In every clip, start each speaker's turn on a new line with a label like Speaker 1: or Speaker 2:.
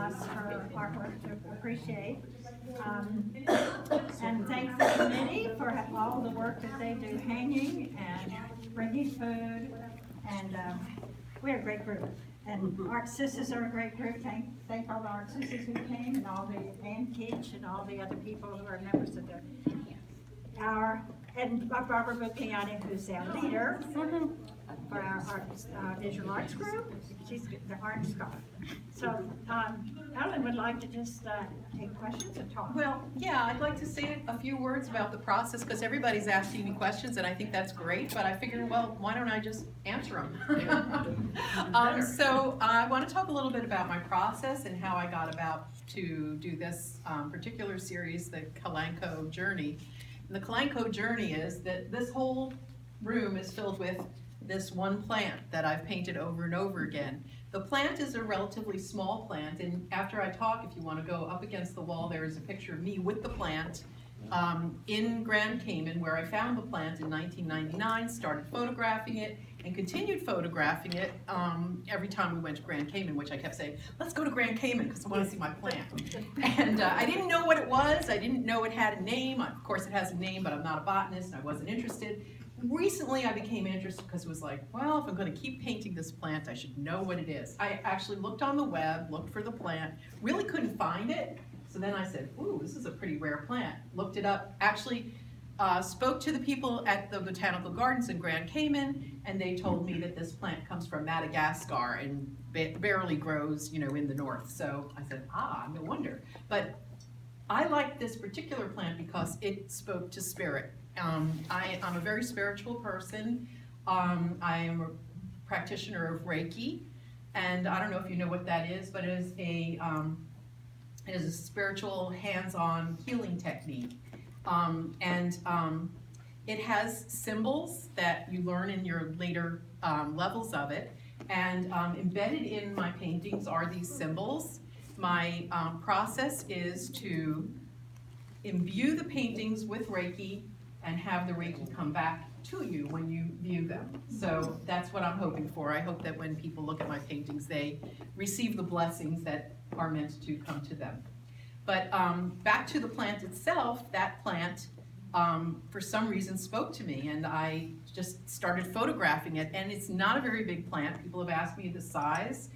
Speaker 1: us her artwork to appreciate. And thank the committee for all the work that they do hanging and bringing food. And we're a great group. And Art Sisters are a great group. Thank all the Art Sisters who came and all the Ann Keach and all the other people who are members of and Barbara Bucchiani, who's our leader for our visual arts group. She's the art scholar. So Elynne would like to just take questions and talk.
Speaker 2: Well, yeah, I'd like to say a few words about the process because everybody's asking me questions and I think that's great, but I figured, well, why don't I just answer them? So I want to talk a little bit about my process and how I got about to do this particular series, the Kalanchoe Journey. And the Kalanchoe Journey is that this whole room is filled with this one plant that I've painted over and over again. The plant is a relatively small plant, and after I talk, if you want to go up against the wall, there is a picture of me with the plant in Grand Cayman, where I found the plant in 1999, started photographing it, and continued photographing it every time we went to Grand Cayman, which I kept saying, let's go to Grand Cayman because I want to see my plant. And I didn't know what it was. I didn't know it had a name. Of course, it has a name, but I'm not a botanist, and I wasn't interested. Recently, I became interested because it was like, well, if I'm going to keep painting this plant, I should know what it is. I actually looked on the web, looked for the plant, really couldn't find it. So then I said, ooh, this is a pretty rare plant. Looked it up, actually spoke to the people at the Botanical Gardens in Grand Cayman, and they told me that this plant comes from Madagascar and barely grows, you know, in the north. So I said, no wonder. But I liked this particular plant because it spoke to spirit. I'm a very spiritual person. I am a practitioner of Reiki, and I don't know if you know what that is, but it is a spiritual, hands-on healing technique. It has symbols that you learn in your later levels of it, and embedded in my paintings are these symbols. My process is to imbue the paintings with Reiki and have the Reiki come back to you when you view them. So that's what I'm hoping for. I hope that when people look at my paintings, they receive the blessings that are meant to come to them. But back to the plant itself, that plant, for some reason, spoke to me, and I just started photographing it. And it's not a very big plant. People have asked me the size.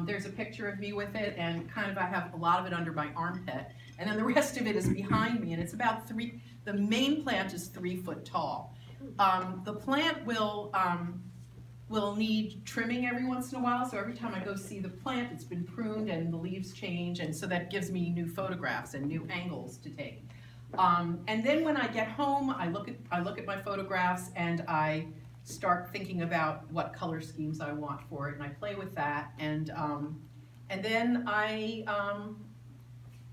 Speaker 2: There's a picture of me with it, and kind of I have a lot of it under my armpit. And then the rest of it is behind me, and it's about the main plant is 3 foot tall. The plant will need trimming every once in a while, so every time I go see the plant, it's been pruned and the leaves change, and so that gives me new photographs and new angles to take. And then when I get home, I look at my photographs and I start thinking about what color schemes I want for it, and I play with that, and then I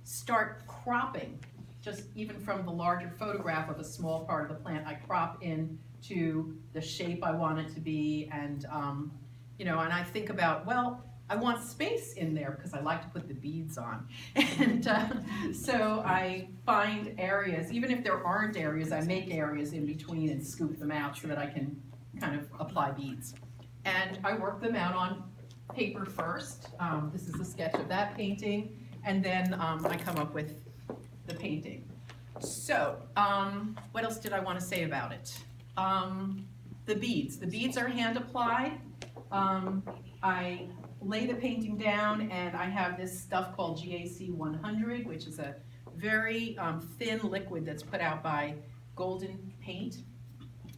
Speaker 2: start cropping. Just even from the larger photograph of a small part of the plant, I crop into the shape I want it to be, and you know, and I think about, well, I want space in there because I like to put the beads on, and so I find areas, even if there aren't areas, I make areas in between and scoop them out so that I can kind of apply beads, and I work them out on paper first. This is a sketch of that painting, and then I come up with the painting. So, what else did I want to say about it? The beads. The beads are hand applied. I lay the painting down, and I have this stuff called GAC 100, which is a very thin liquid that's put out by Golden Paint.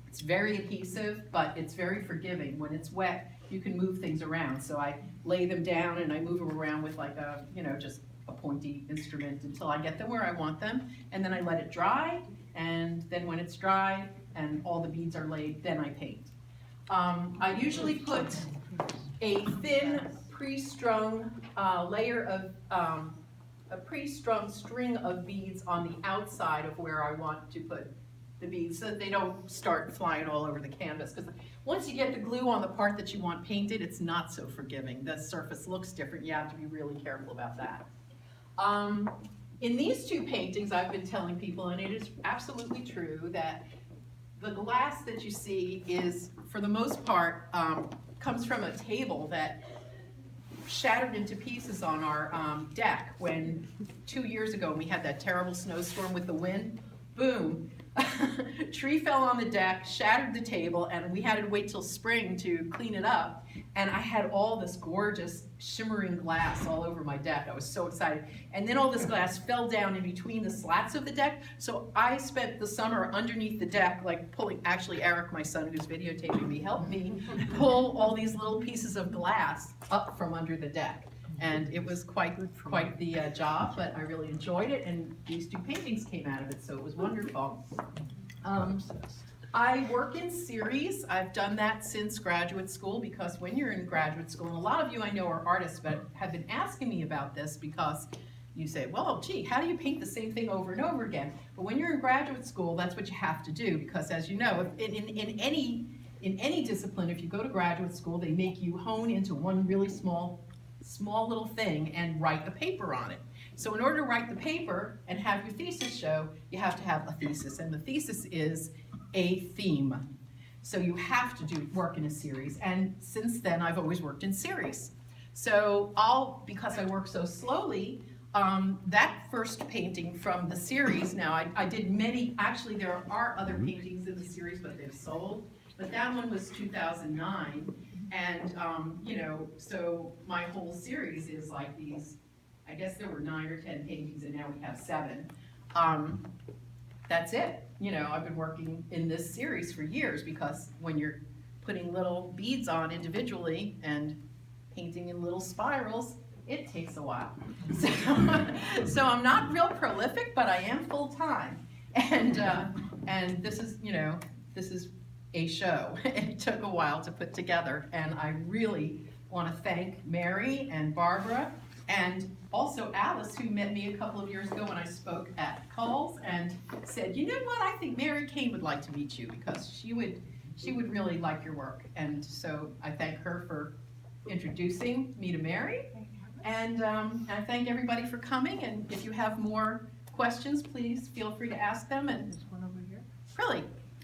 Speaker 2: It's very adhesive, but it's very forgiving. When it's wet, you can move things around. So I lay them down and I move them around with like a, you know, just a pointy instrument until I get them where I want them, and then I let it dry, and then when it's dry and all the beads are laid, then I paint. I usually put a thin pre-strung layer of a pre-strung string of beads on the outside of where I want to put the beads so that they don't start flying all over the canvas, because once you get the glue on the part that you want painted, it's not so forgiving. The surface looks different. You have to be really careful about that. In these 2 paintings, I've been telling people, and it is absolutely true, that the glass that you see is, for the most part, comes from a table that shattered into pieces on our deck when 2 years ago we had that terrible snowstorm with the wind. Boom. Tree fell on the deck, shattered the table, and we had to wait till spring to clean it up. And I had all this gorgeous shimmering glass all over my deck. I was so excited. And then all this glass fell down in between the slats of the deck. So I spent the summer underneath the deck, like pulling, actually Eric, my son who's videotaping me, helped me pull all these little pieces of glass up from under the deck. And it was quite the job, but I really enjoyed it, and these 2 paintings came out of it, so it was wonderful. I work in series. I've done that since graduate school, because when you're in graduate school, and a lot of you I know are artists, but have been asking me about this because you say, well, gee, how do you paint the same thing over and over again? But when you're in graduate school, that's what you have to do, because as you know, in any discipline, if you go to graduate school, they make you hone into one really small little thing and write a paper on it. So in order to write the paper and have your thesis show, you have to have a thesis, and the thesis is a theme. So you have to work in a series, and since then I've always worked in series. So because I work so slowly, that first painting from the series, now I did many, actually there are other paintings in the series, but they've sold, but that one was 2009. And, you know, so my whole series is like these, I guess there were 9 or 10 paintings, and now we have 7. That's it. You know, I've been working in this series for years, because when you're putting little beads on individually and painting in little spirals, it takes a while. So I'm not real prolific, but I am full-time. And this is, you know, this is a show. It took a while to put together, and I really want to thank Mary and Barbara, and also Alice, who met me a couple of years ago when I spoke at Coles, and said, you know what, I think Mary Kane would like to meet you, because she would really like your work. And so I thank her for introducing me to Mary, and I thank everybody for coming, and if you have more questions, please feel free to ask them. And
Speaker 3: There's one over here.
Speaker 2: really,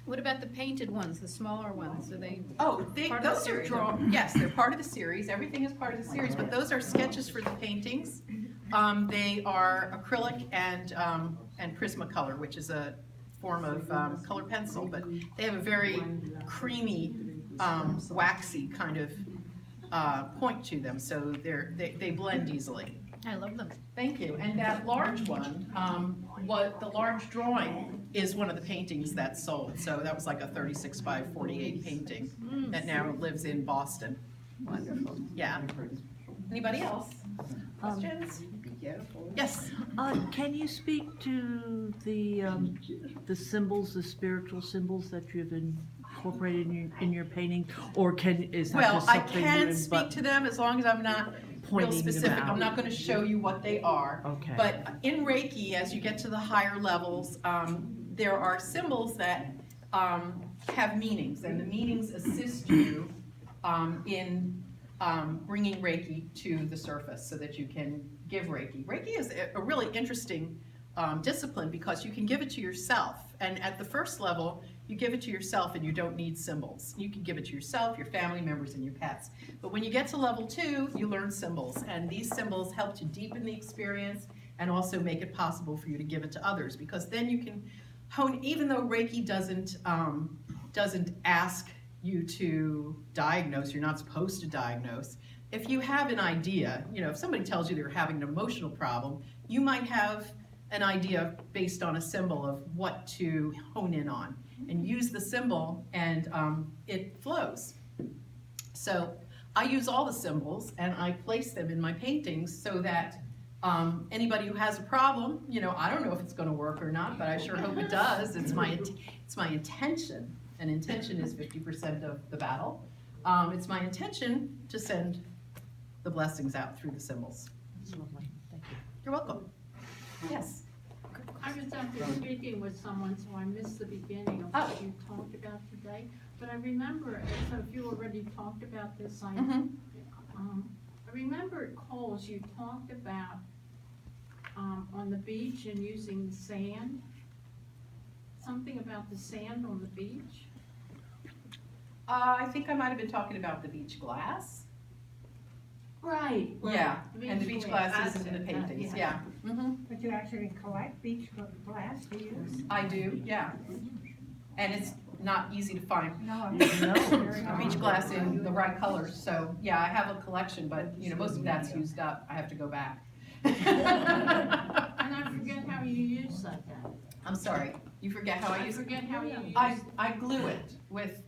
Speaker 3: What about the painted ones, the smaller ones? Are they?
Speaker 2: those
Speaker 3: Part of the
Speaker 2: are
Speaker 3: series,
Speaker 2: drawn, yes, they're part of the series, everything is part of the series, but those are sketches for the paintings. They are acrylic and Prismacolor, which is a form of color pencil, but they have a very creamy, waxy kind of point to them, so they blend easily.
Speaker 3: I love them.
Speaker 2: Thank you. And that large one, the large drawing is one of the paintings that sold. So that was like a 36 by 48 painting that now lives in Boston.
Speaker 3: Wonderful.
Speaker 2: Yeah. Anybody else? Questions? Yes.
Speaker 4: Can you speak to the symbols, the spiritual symbols that you've incorporated in your painting, or is that
Speaker 2: Well,
Speaker 4: just
Speaker 2: I
Speaker 4: something
Speaker 2: can speak to them as long as I'm not real
Speaker 4: pointing them
Speaker 2: specific.
Speaker 4: out?
Speaker 2: I'm not going to show you what they are.
Speaker 4: Okay.
Speaker 2: But in Reiki, as you get to the higher levels, there are symbols that have meanings, and the meanings assist you in bringing Reiki to the surface so that you can give Reiki. Reiki is a really interesting discipline, because you can give it to yourself, and at the first level you give it to yourself and you don't need symbols. You can give it to yourself, your family members, and your pets. But when you get to level 2, you learn symbols, and these symbols help to deepen the experience and also make it possible for you to give it to others, because then you can hone, even though Reiki doesn't ask you to diagnose, you're not supposed to diagnose. If you have an idea, you know, if somebody tells you they're having an emotional problem, you might have an idea based on a symbol of what to hone in on, and use the symbol, and it flows. So I use all the symbols and I place them in my paintings so that anybody who has a problem, you know, I don't know if it's going to work or not, but I sure hope it does. It's my intention, and intention is 50% of the battle. It's my intention to send the blessings out through the symbols.
Speaker 4: That's lovely. Thank you.
Speaker 2: You're welcome. Yes.
Speaker 5: I was out there speaking with someone, so I missed the beginning of what you talked about today. But I remember, so if you already talked about this, I remember at Coles you talked about on the beach and using the sand. Something about the sand on the beach.
Speaker 2: I think I might have been talking about the beach glass.
Speaker 5: Right.
Speaker 2: Yeah, and the beach glasses and the
Speaker 5: That's it,
Speaker 2: paintings, yeah.
Speaker 1: But you actually collect beach glass to use?
Speaker 2: I do, yeah. And it's not easy to find
Speaker 1: No.
Speaker 2: beach glass in the right colors, so, yeah, I have a collection, but, you know, most of that's used up, I have to go back.
Speaker 5: And I forget how you use that then.
Speaker 2: I'm sorry, you forget how I
Speaker 5: I
Speaker 2: use it?
Speaker 5: forget how you use.
Speaker 2: I glue it with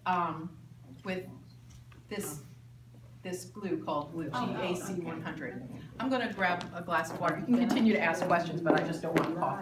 Speaker 2: this glue called glue, GAC 100. I'm gonna grab a glass of water, you can continue to ask questions, but I just don't want to cough.